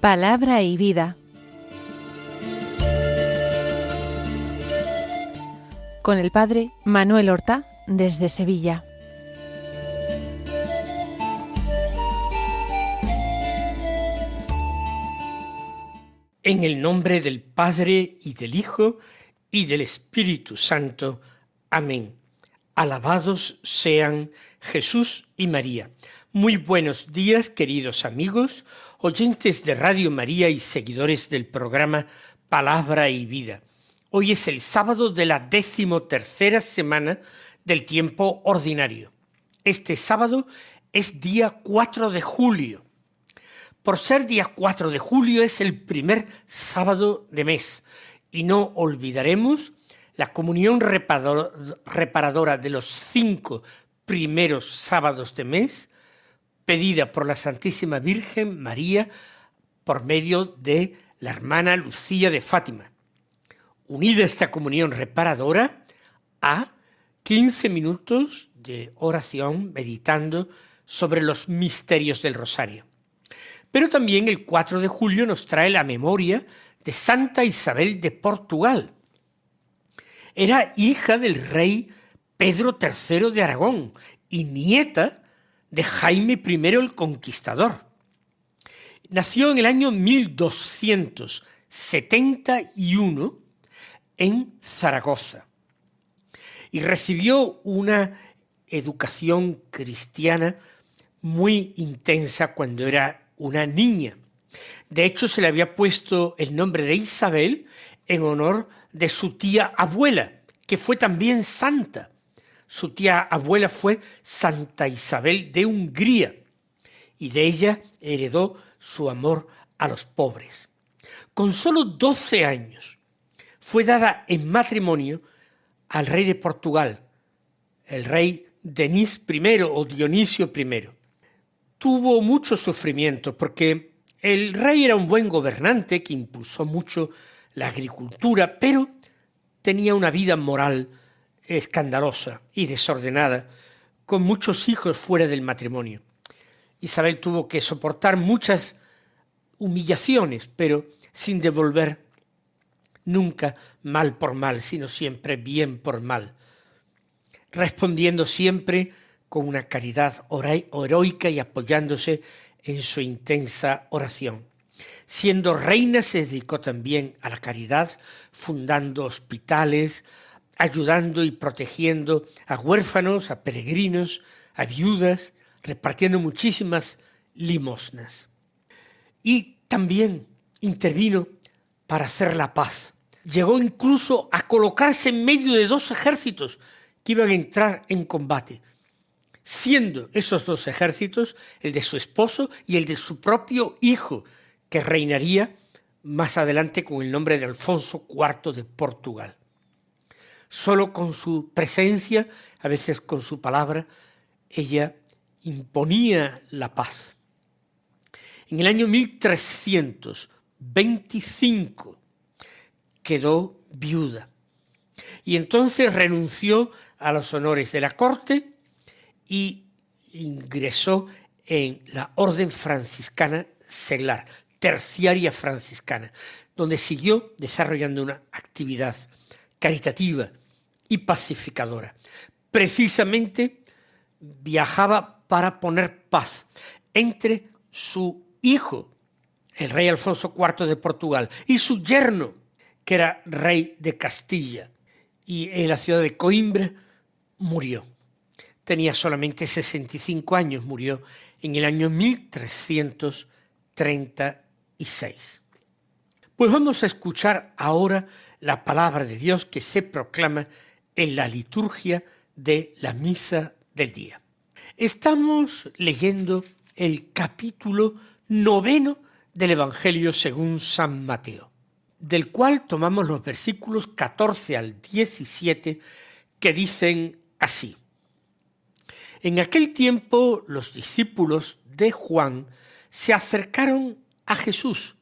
Palabra y vida. Con el padre Manuel Horta, desde Sevilla. En el nombre del Padre, y del Hijo, y del Espíritu Santo. Amén. Alabados sean Jesús y María. Muy buenos días, queridos amigos, oyentes de Radio María y seguidores del programa Palabra y Vida. Hoy es el sábado de la 13ª semana del tiempo ordinario. Este sábado es día 4 de julio. Por ser día 4 de julio es el primer sábado de mes y no olvidaremos la comunión reparadora de los 5 primeros sábados de mes, pedida por la Santísima Virgen María por medio de la hermana Lucía de Fátima. Unida esta comunión reparadora a 15 minutos de oración meditando sobre los misterios del Rosario. Pero también el 4 de julio nos trae la memoria de Santa Isabel de Portugal. Era hija del rey Pedro III de Aragón y nieta de Jaime I el Conquistador. Nació en el año 1271 en Zaragoza y recibió una educación cristiana muy intensa cuando era una niña. De hecho, se le había puesto el nombre de Isabel en honor de su tía abuela, que fue también santa. Su tía abuela fue Santa Isabel de Hungría, y de ella heredó su amor a los pobres. Con solo 12 años fue dada en matrimonio al rey de Portugal, el rey Denis I o Dionisio I. Tuvo mucho sufrimiento porque el rey era un buen gobernante que impulsó mucho la agricultura, pero tenía una vida moral escandalosa y desordenada, con muchos hijos fuera del matrimonio. Isabel tuvo que soportar muchas humillaciones, pero sin devolver nunca mal por mal, sino siempre bien por mal, respondiendo siempre con una caridad heroica y apoyándose en su intensa oración. Siendo reina se dedicó también a la caridad, fundando hospitales, ayudando y protegiendo a huérfanos, a peregrinos, a viudas, repartiendo muchísimas limosnas. Y también intervino para hacer la paz. Llegó incluso a colocarse en medio de 2 ejércitos que iban a entrar en combate, siendo esos 2 ejércitos el de su esposo y el de su propio hijo, que reinaría más adelante con el nombre de Alfonso IV de Portugal. Solo con su presencia, a veces con su palabra, ella imponía la paz. En el año 1325 quedó viuda y entonces renunció a los honores de la corte y ingresó en la orden franciscana seglar, terciaria franciscana, donde siguió desarrollando una actividad caritativa y pacificadora. Precisamente viajaba para poner paz entre su hijo, el rey Alfonso IV de Portugal, y su yerno, que era rey de Castilla, y en la ciudad de Coimbra murió. Tenía solamente 65 años, murió en el año 1336. Pues vamos a escuchar ahora la palabra de Dios que se proclama en la liturgia de la misa del día. Estamos leyendo el capítulo 9 del Evangelio según San Mateo, del cual tomamos los versículos 14 al 17 que dicen así: En aquel tiempo los discípulos de Juan se acercaron a Jesús,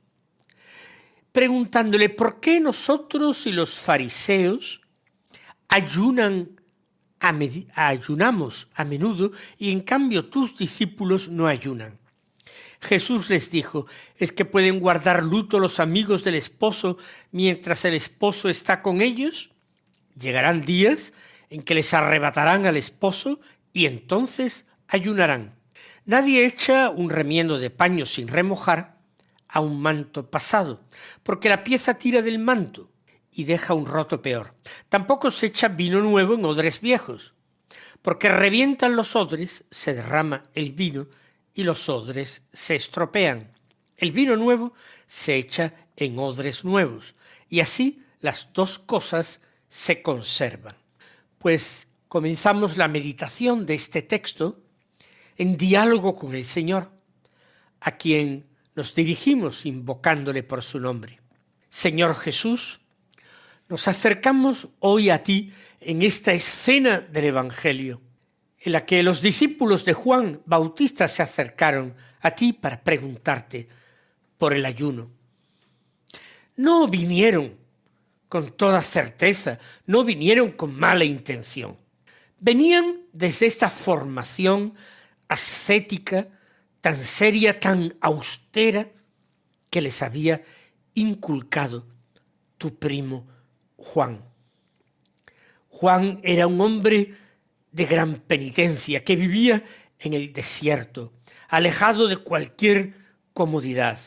preguntándole: ¿por qué nosotros y los fariseos ayunamos a menudo y en cambio tus discípulos no ayunan? Jesús les dijo: ¿es que pueden guardar luto los amigos del esposo mientras el esposo está con ellos? Llegarán días en que les arrebatarán al esposo y entonces ayunarán. Nadie echa un remiendo de paño sin remojar a un manto pasado, porque la pieza tira del manto y deja un roto peor. Tampoco se echa vino nuevo en odres viejos, porque revientan los odres, se derrama el vino y los odres se estropean. El vino nuevo se echa en odres nuevos, y así las dos cosas se conservan. Pues comenzamos la meditación de este texto en diálogo con el Señor, a quien nos dirigimos invocándole por su nombre. Señor Jesús, nos acercamos hoy a ti en esta escena del Evangelio, en la que los discípulos de Juan Bautista se acercaron a ti para preguntarte por el ayuno. No vinieron con toda certeza, no vinieron con mala intención. Venían desde esta formación ascética, tan seria, tan austera, que les había inculcado tu primo Juan. Juan era un hombre de gran penitencia, que vivía en el desierto, alejado de cualquier comodidad,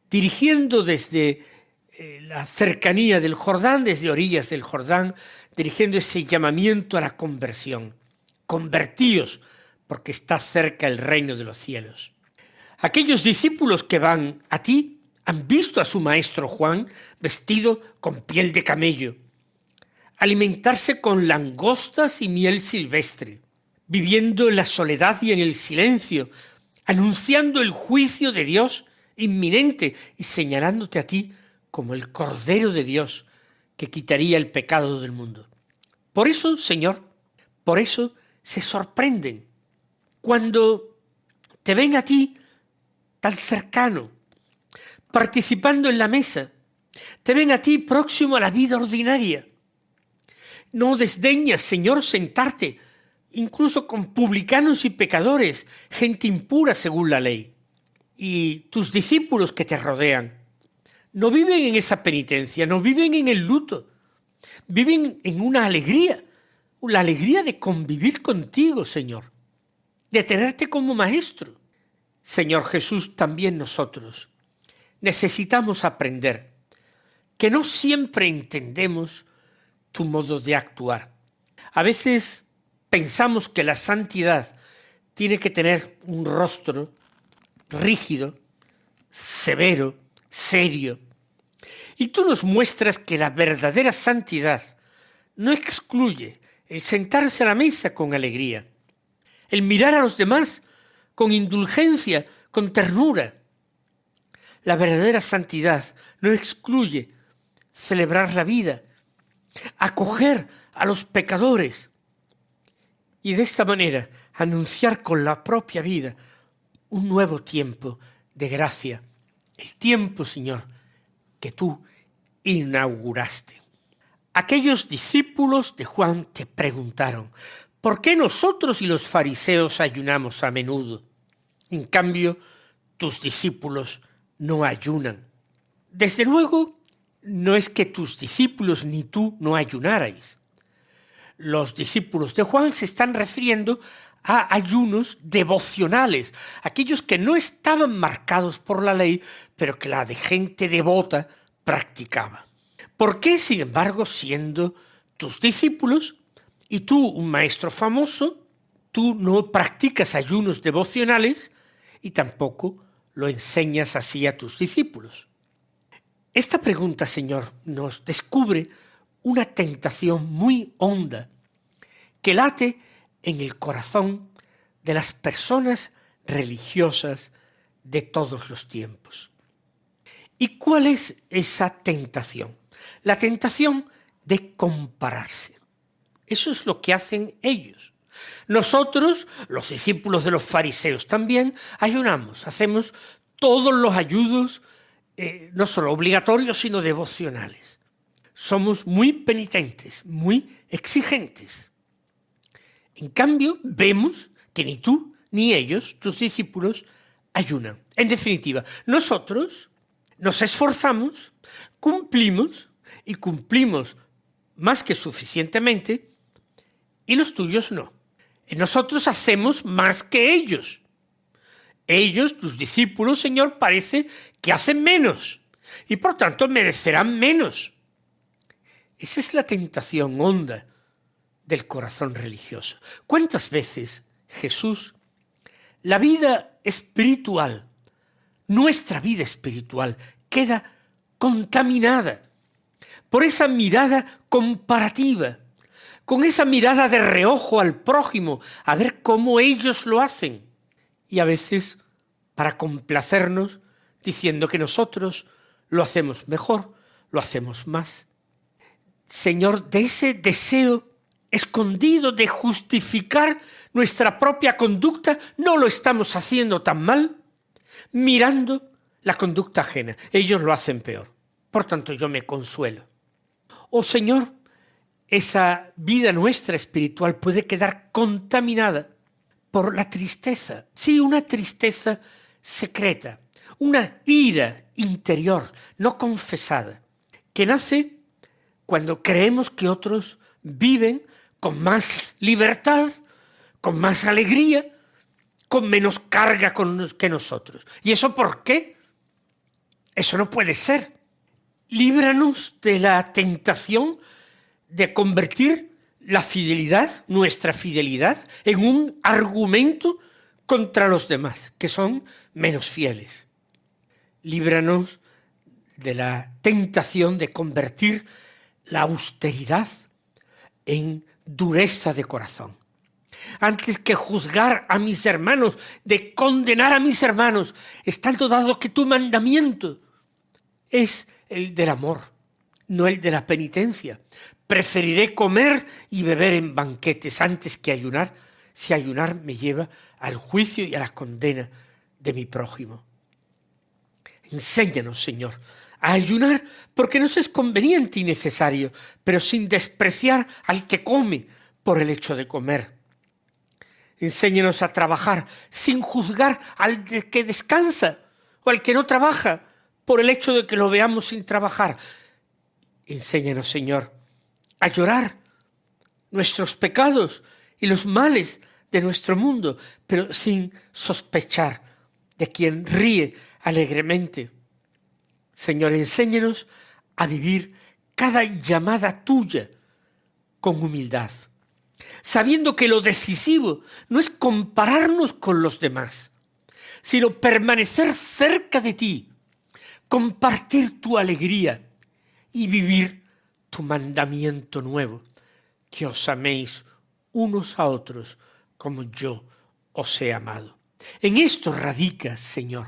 dirigiendo desde la cercanía del Jordán, desde orillas del Jordán, dirigiendo ese llamamiento a la conversión. Convertíos, porque está cerca el reino de los cielos. Aquellos discípulos que van a ti han visto a su maestro Juan vestido con piel de camello, alimentarse con langostas y miel silvestre, viviendo en la soledad y en el silencio, anunciando el juicio de Dios inminente y señalándote a ti como el Cordero de Dios que quitaría el pecado del mundo. Por eso, Señor, por eso se sorprenden cuando te ven a ti tan cercano, participando en la mesa, te ven a ti próximo a la vida ordinaria. No desdeñas, Señor, sentarte, incluso con publicanos y pecadores, gente impura según la ley. Y tus discípulos que te rodean no viven en esa penitencia, no viven en el luto, viven en una alegría, la alegría de convivir contigo, Señor, de tenerte como maestro. Señor Jesús, también nosotros necesitamos aprender que no siempre entendemos tu modo de actuar. A veces pensamos que la santidad tiene que tener un rostro rígido, severo, serio. Y tú nos muestras que la verdadera santidad no excluye el sentarse a la mesa con alegría, el mirar a los demás con indulgencia, con ternura. La verdadera santidad no excluye celebrar la vida, acoger a los pecadores y de esta manera anunciar con la propia vida un nuevo tiempo de gracia, el tiempo, Señor, que tú inauguraste. Aquellos discípulos de Juan te preguntaron: ¿por qué nosotros y los fariseos ayunamos a menudo? En cambio, tus discípulos no ayunan. Desde luego, no es que tus discípulos ni tú no ayunarais. Los discípulos de Juan se están refiriendo a ayunos devocionales, aquellos que no estaban marcados por la ley, pero que la de gente devota practicaba. ¿Por qué, sin embargo, siendo tus discípulos y tú un maestro famoso, tú no practicas ayunos devocionales y tampoco lo enseñas así a tus discípulos? Esta pregunta, Señor, nos descubre una tentación muy honda que late en el corazón de las personas religiosas de todos los tiempos. ¿Y cuál es esa tentación? La tentación de compararse. Eso es lo que hacen ellos. Nosotros, los discípulos de los fariseos, también ayunamos, hacemos todos los ayunos, no solo obligatorios, sino devocionales. Somos muy penitentes, muy exigentes. En cambio, vemos que ni tú ni ellos, tus discípulos, ayunan. En definitiva, nosotros nos esforzamos, cumplimos y cumplimos más que suficientemente, y los tuyos no. Nosotros hacemos más que ellos. Ellos, tus discípulos, Señor, parece que hacen menos y por tanto merecerán menos. Esa es la tentación honda del corazón religioso. ¿Cuántas veces, Jesús, la vida espiritual, nuestra vida espiritual, queda contaminada por esa mirada comparativa, con esa mirada de reojo al prójimo, a ver cómo ellos lo hacen? Y a veces para complacernos diciendo que nosotros lo hacemos mejor, lo hacemos más. Señor, de ese deseo escondido de justificar nuestra propia conducta, no lo estamos haciendo tan mal, mirando la conducta ajena. Ellos lo hacen peor. Por tanto, yo me consuelo. Oh Señor, esa vida nuestra espiritual puede quedar contaminada por la tristeza. Sí, una tristeza secreta, una ira interior, no confesada, que nace cuando creemos que otros viven con más libertad, con más alegría, con menos carga que nosotros. ¿Y eso por qué? Eso no puede ser. Líbranos de la tentación de convertir la fidelidad, nuestra fidelidad, en un argumento contra los demás, que son menos fieles. Líbranos de la tentación de convertir la austeridad en dureza de corazón. Antes que juzgar a mis hermanos, de condenar a mis hermanos, estando dado que tu mandamiento es el del amor, no el de la penitencia. Preferiré comer y beber en banquetes antes que ayunar, si ayunar me lleva al juicio y a la condena de mi prójimo. Enséñanos, Señor, a ayunar porque nos es conveniente y necesario, pero sin despreciar al que come por el hecho de comer. Enséñanos a trabajar sin juzgar al que descansa o al que no trabaja por el hecho de que lo veamos sin trabajar. Enséñanos, Señor, a llorar nuestros pecados y los males de nuestro mundo, pero sin sospechar de quien ríe alegremente. Señor, enséñanos a vivir cada llamada tuya con humildad, sabiendo que lo decisivo no es compararnos con los demás, sino permanecer cerca de ti, compartir tu alegría y vivir tu mandamiento nuevo, que os améis unos a otros como yo os he amado. En esto radica, Señor,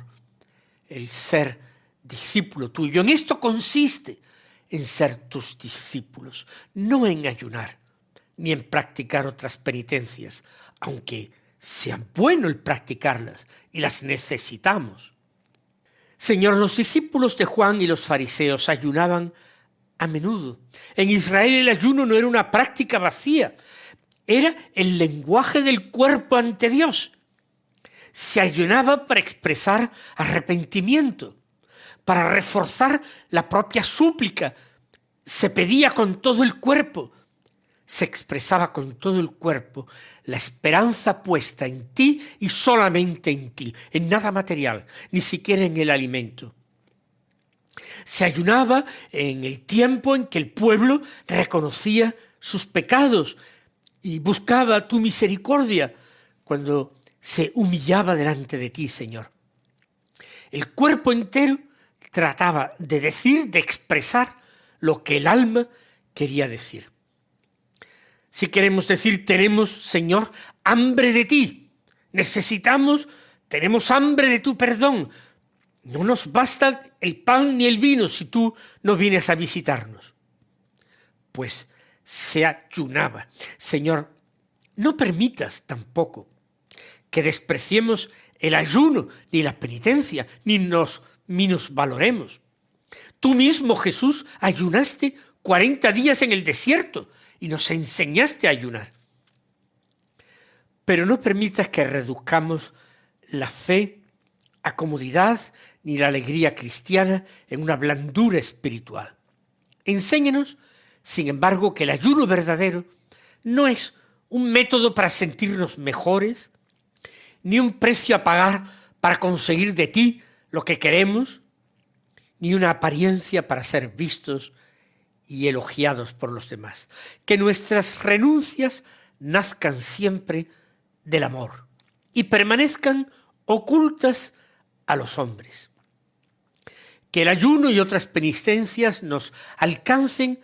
el ser discípulo tuyo. En esto consiste en ser tus discípulos, no en ayunar, ni en practicar otras penitencias, aunque sean bueno el practicarlas y las necesitamos. Señor, los discípulos de Juan y los fariseos ayunaban a menudo. En Israel el ayuno no era una práctica vacía, era el lenguaje del cuerpo ante Dios. Se ayunaba para expresar arrepentimiento, para reforzar la propia súplica. Se pedía con todo el cuerpo, se expresaba con todo el cuerpo la esperanza puesta en ti y solamente en ti, en nada material, ni siquiera en el alimento. Se ayunaba en el tiempo en que el pueblo reconocía sus pecados y buscaba tu misericordia cuando se humillaba delante de ti, Señor. El cuerpo entero trataba de decir, de expresar lo que el alma quería decir. Si queremos decir, tenemos, Señor, hambre de ti, tenemos hambre de tu perdón, no nos basta el pan ni el vino si tú no vienes a visitarnos. Pues se ayunaba. Señor, no permitas tampoco que despreciemos el ayuno ni la penitencia, ni nos minusvaloremos. Tú mismo, Jesús, ayunaste 40 días en el desierto y nos enseñaste a ayunar. Pero no permitas que reduzcamos la fe a comodidad ni la alegría cristiana en una blandura espiritual. Enséñanos, sin embargo, que el ayuno verdadero no es un método para sentirnos mejores, ni un precio a pagar para conseguir de ti lo que queremos, ni una apariencia para ser vistos y elogiados por los demás. Que nuestras renuncias nazcan siempre del amor y permanezcan ocultas a los hombres. Que el ayuno y otras penitencias nos alcancen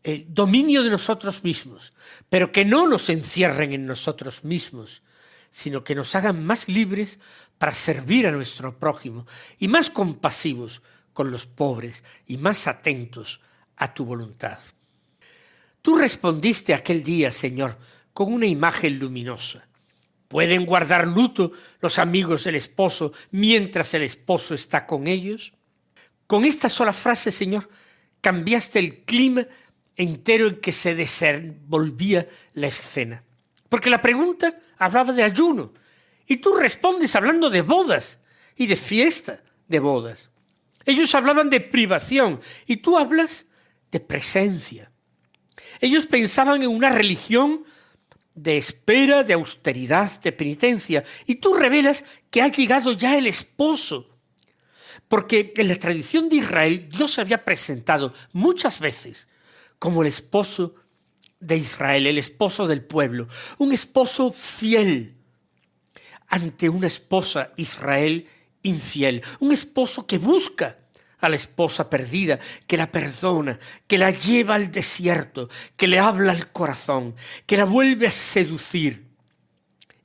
el dominio de nosotros mismos, pero que no nos encierren en nosotros mismos, sino que nos hagan más libres para servir a nuestro prójimo y más compasivos con los pobres y más atentos a tu voluntad. Tú respondiste aquel día, Señor, con una imagen luminosa. ¿Pueden guardar luto los amigos del esposo mientras el esposo está con ellos? Con esta sola frase, Señor, cambiaste el clima entero en que se desenvolvía la escena. Porque la pregunta hablaba de ayuno y tú respondes hablando de bodas y de fiesta de bodas. Ellos hablaban de privación y tú hablas de presencia. Ellos pensaban en una religión de espera, de austeridad, de penitencia, y tú revelas que ha llegado ya el esposo. Porque en la tradición de Israel Dios se había presentado muchas veces como el esposo de Israel, el esposo del pueblo, un esposo fiel ante una esposa Israel infiel, un esposo que busca a la esposa perdida, que la perdona, que la lleva al desierto, que le habla al corazón, que la vuelve a seducir.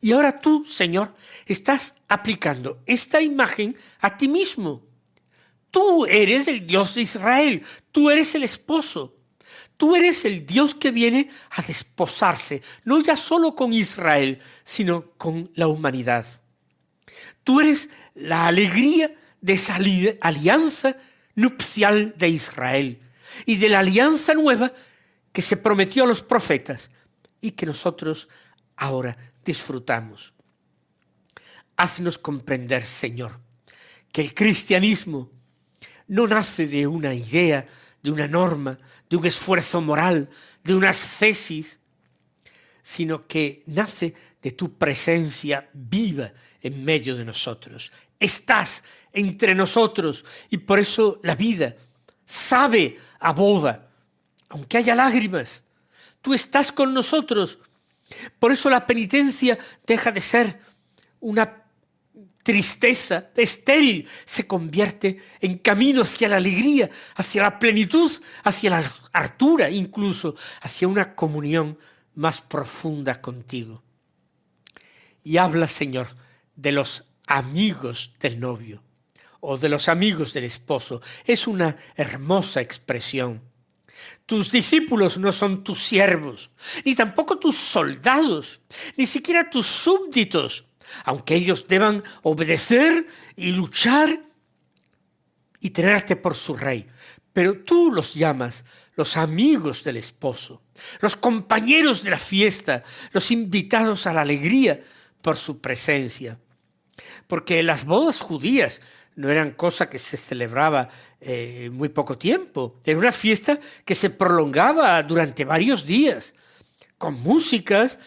Y ahora tú, Señor, estás aplicando esta imagen a ti mismo. Tú eres el Dios de Israel, tú eres el esposo. Tú eres el Dios que viene a desposarse, no ya solo con Israel, sino con la humanidad. Tú eres la alegría de esa alianza nupcial de Israel y de la alianza nueva que se prometió a los profetas y que nosotros ahora disfrutamos. Haznos comprender, Señor, que el cristianismo no nace de una idea, de una norma, de un esfuerzo moral, de una ascesis, sino que nace de tu presencia viva en medio de nosotros. Estás entre nosotros y por eso la vida sabe a boda, aunque haya lágrimas. Tú estás con nosotros. Por eso la penitencia deja de ser una tristeza estéril, se convierte en camino hacia la alegría, hacia la plenitud, hacia la hartura, incluso hacia una comunión más profunda contigo. Y habla, Señor, de los amigos del novio o de los amigos del esposo. Es una hermosa expresión. Tus discípulos no son tus siervos, ni tampoco tus soldados, ni siquiera tus súbditos, aunque ellos deban obedecer y luchar y tenerte por su rey. Pero tú los llamas los amigos del esposo, los compañeros de la fiesta, los invitados a la alegría por su presencia. Porque las bodas judías no eran cosa que se celebraba muy poco tiempo. Era una fiesta que se prolongaba durante varios días, con músicas,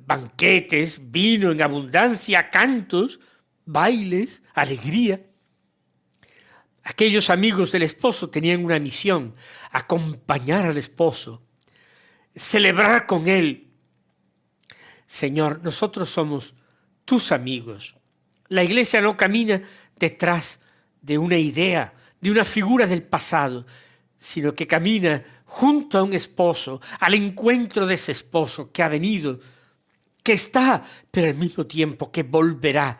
banquetes, vino en abundancia, cantos, bailes, alegría. Aquellos amigos del esposo tenían una misión: acompañar al esposo, celebrar con él. Señor, nosotros somos tus amigos. La Iglesia no camina detrás de una idea, de una figura del pasado, sino que camina junto a un esposo, al encuentro de ese esposo que ha venido, que está, pero al mismo tiempo que volverá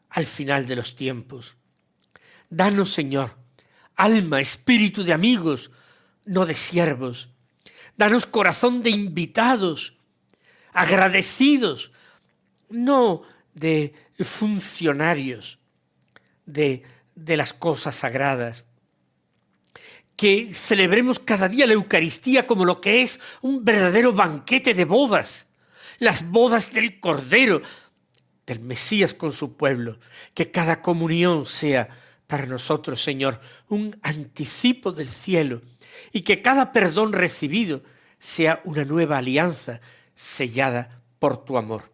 al final de los tiempos. Danos, Señor, alma, espíritu de amigos, no de siervos. Danos corazón de invitados, agradecidos, no de funcionarios de las cosas sagradas. Que celebremos cada día la Eucaristía como lo que es un verdadero banquete de bodas, las bodas del Cordero, del Mesías con su pueblo, que cada comunión sea para nosotros, Señor, un anticipo del cielo, y que cada perdón recibido sea una nueva alianza sellada por tu amor.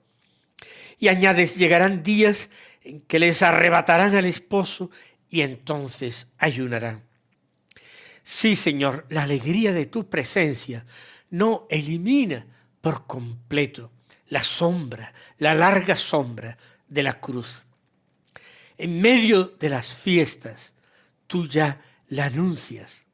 Y añades, llegarán días en que les arrebatarán al esposo y entonces ayunarán. Sí, Señor, la alegría de tu presencia no elimina por completo la sombra, la larga sombra de la cruz. En medio de las fiestas, tú ya la anuncias.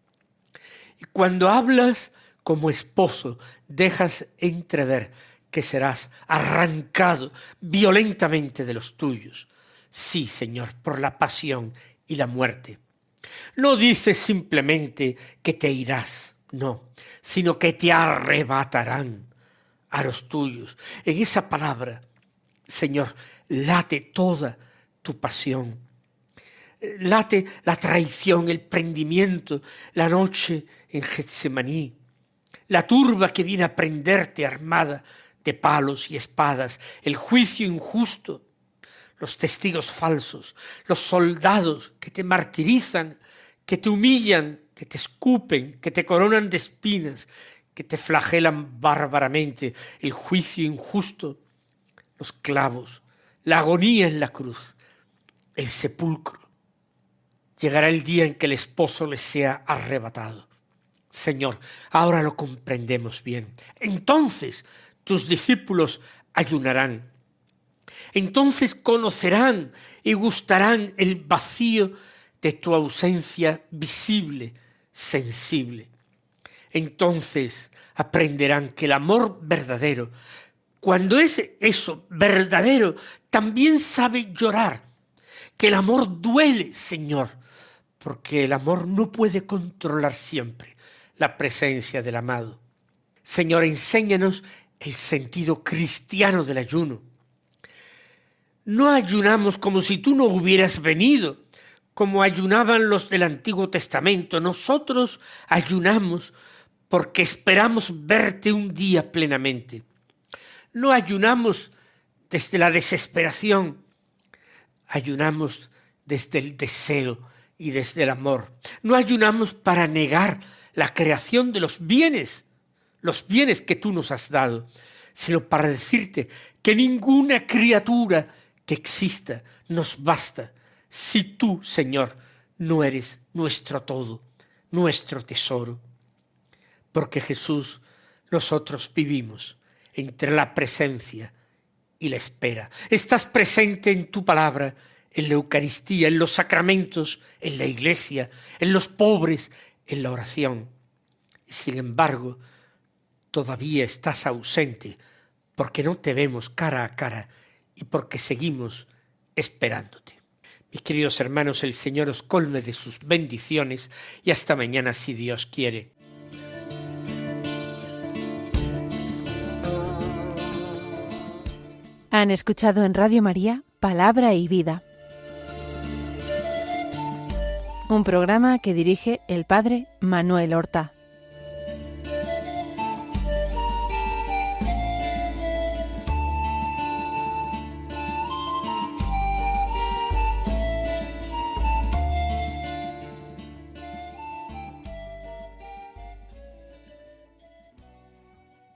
Y cuando hablas como esposo, dejas entrever que serás arrancado violentamente de los tuyos. Sí, Señor, por la pasión y la muerte. No dices simplemente que te irás, no, sino que te arrebatarán a los tuyos. En esa palabra, Señor, late toda tu pasión. Late la traición, el prendimiento, la noche en Getsemaní, la turba que viene a prenderte armada de palos y espadas, el juicio injusto, los testigos falsos, los soldados que te martirizan, que te humillan, que te escupen, que te coronan de espinas, que te flagelan bárbaramente, el juicio injusto, los clavos, la agonía en la cruz, el sepulcro. Llegará el día en que el esposo les sea arrebatado. Señor, ahora lo comprendemos bien. Entonces tus discípulos ayunarán. Entonces conocerán y gustarán el vacío de tu ausencia visible, sensible. Entonces aprenderán que el amor verdadero, cuando es eso verdadero, también sabe llorar. Que el amor duele, Señor, porque el amor no puede controlar siempre la presencia del amado. Señor, enséñanos el sentido cristiano del ayuno. No ayunamos como si tú no hubieras venido, como ayunaban los del Antiguo Testamento. Nosotros ayunamos porque esperamos verte un día plenamente. No ayunamos desde la desesperación, ayunamos desde el deseo y desde el amor. No ayunamos para negar la creación de los bienes que tú nos has dado, sino para decirte que ninguna criatura que exista nos basta si tú, Señor, no eres nuestro todo, nuestro tesoro. Porque Jesús, nosotros vivimos entre la presencia y la espera. Estás presente en tu palabra, en la Eucaristía, en los sacramentos, en la iglesia, en los pobres, en la oración. Y sin embargo, todavía estás ausente porque no te vemos cara a cara y porque seguimos esperándote. Mis queridos hermanos, el Señor os colme de sus bendiciones y hasta mañana si Dios quiere. Han escuchado en Radio María Palabra y Vida, un programa que dirige el Padre Manuel Horta.